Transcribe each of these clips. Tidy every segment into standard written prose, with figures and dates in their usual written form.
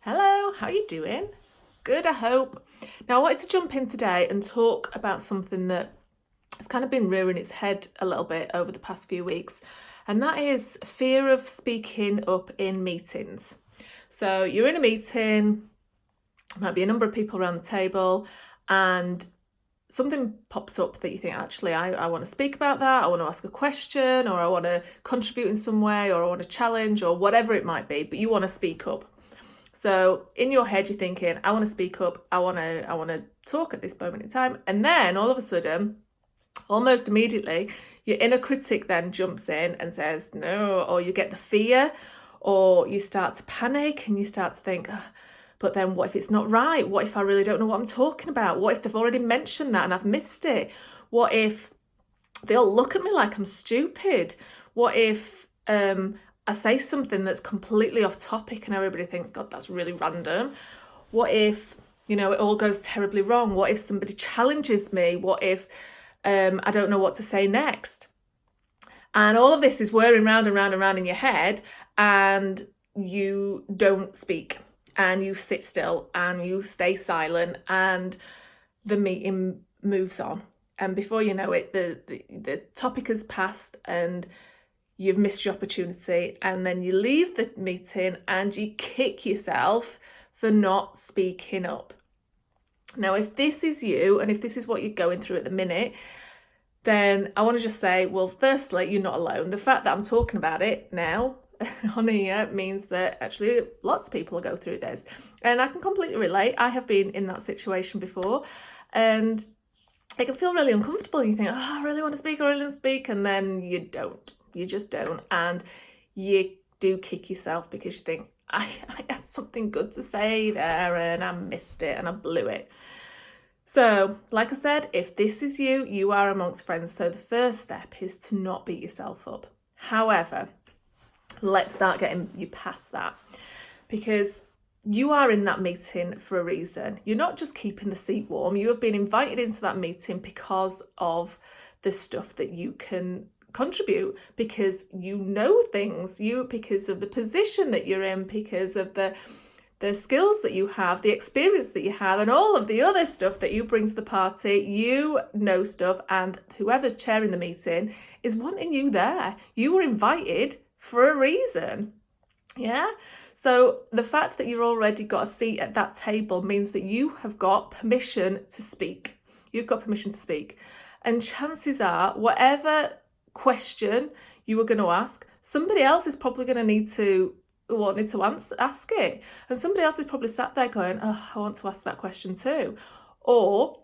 Hello, how are you doing? Good, I hope. Now, I wanted to jump in today and talk about something that has kind of been rearing its head a little bit over the past few weeks, and that is fear of speaking up in meetings. So you're in a meeting, might be a number of people around the table, and something pops up that you think, actually, I want to speak about that, I want to ask a question, or I want to contribute in some way, or I want to challenge, or whatever it might be, but you want to speak up. So in your head, you're thinking, I want to speak up, I want to talk at this moment in time. And then all of a sudden, almost immediately, your inner critic then jumps in and says, no, or you get the fear, or you start to panic and you start to think, but then what if it's not right? What if I really don't know what I'm talking about? What if they've already mentioned that and I've missed it? What if they'll look at me like I'm stupid? What if I say something that's completely off topic and everybody thinks, God, that's really random? What if, it all goes terribly wrong? What if somebody challenges me? What if I don't know what to say next? And all of this is whirring round and round and round in your head, and you don't speak and you sit still and you stay silent and the meeting moves on. And before you know it, the topic has passed and you've missed your opportunity, and then you leave the meeting and you kick yourself for not speaking up. Now, if this is you and if this is what you're going through at the minute, then I want to just say, well, firstly, you're not alone. The fact that I'm talking about it now on here means that actually lots of people go through this, and I can completely relate. I have been in that situation before, and it can feel really uncomfortable. You think, I really want to speak, I really want to speak, and then you don't. You just don't, and you do kick yourself because you think, I had something good to say there and I missed it and I blew it. So, like I said, if this is you, you are amongst friends. So the first step is to not beat yourself up. However, let's start getting you past that, because you are in that meeting for a reason. You're not just keeping the seat warm. You have been invited into that meeting because of the stuff that you can contribute, because you know things, because of the position that you're in, because of the skills that you have, the experience that you have, and all of the other stuff that you bring to the party. You know stuff, and whoever's chairing the meeting is wanting you there. You were invited for a reason. Yeah. So the fact that you've already got a seat at that table means that you have got permission to speak. You've got permission to speak. And chances are, whatever question you were going to ask, somebody else is probably going to need to ask it, and somebody else is probably sat there going, I want to ask that question too. Or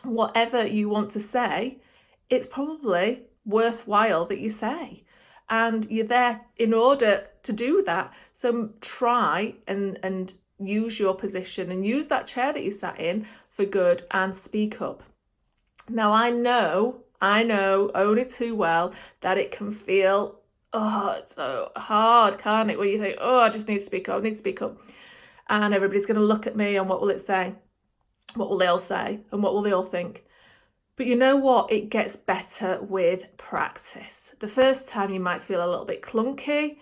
whatever you want to say, it's probably worthwhile that you say, and you're there in order to do that. So try and use your position and use that chair that you sat in for good and speak up. Now, I know only too well that it can feel, it's so hard, can't it? Where you think, I just need to speak up, And everybody's going to look at me, and what will it say? What will they all say? And what will they all think? But you know what? It gets better with practice. The first time you might feel a little bit clunky,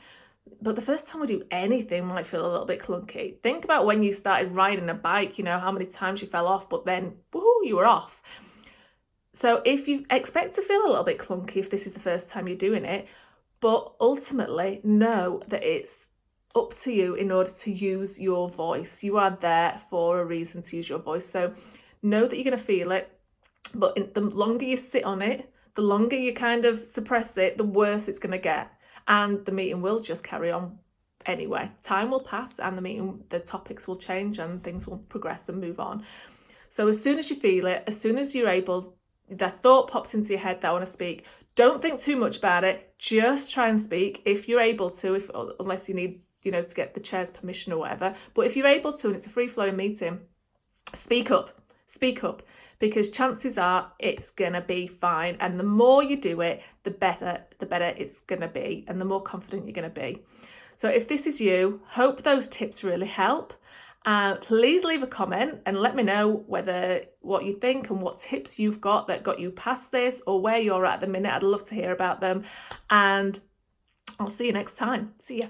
but the first time we do anything might feel a little bit clunky. Think about when you started riding a bike, how many times you fell off, but then, woohoo, you were off. So if you expect to feel a little bit clunky if this is the first time you're doing it, but ultimately know that it's up to you in order to use your voice. You are there for a reason to use your voice. So know that you're going to feel it, but the longer you sit on it, the longer you kind of suppress it, the worse it's going to get. And the meeting will just carry on anyway. Time will pass and the topics will change and things will progress and move on. So as soon as you feel it, as soon as you're able, that thought pops into your head that I want to speak, don't think too much about it. Just try and speak if you're able to, unless you need, to get the chair's permission or whatever. But if you're able to and it's a free-flowing meeting, speak up, because chances are it's going to be fine. And the more you do it, the better it's going to be, and the more confident you're going to be. So if this is you, hope those tips really help. Please leave a comment and let me know what you think and what tips you've got that got you past this, or where you're at the minute. I'd love to hear about them, and I'll see you next time. See ya.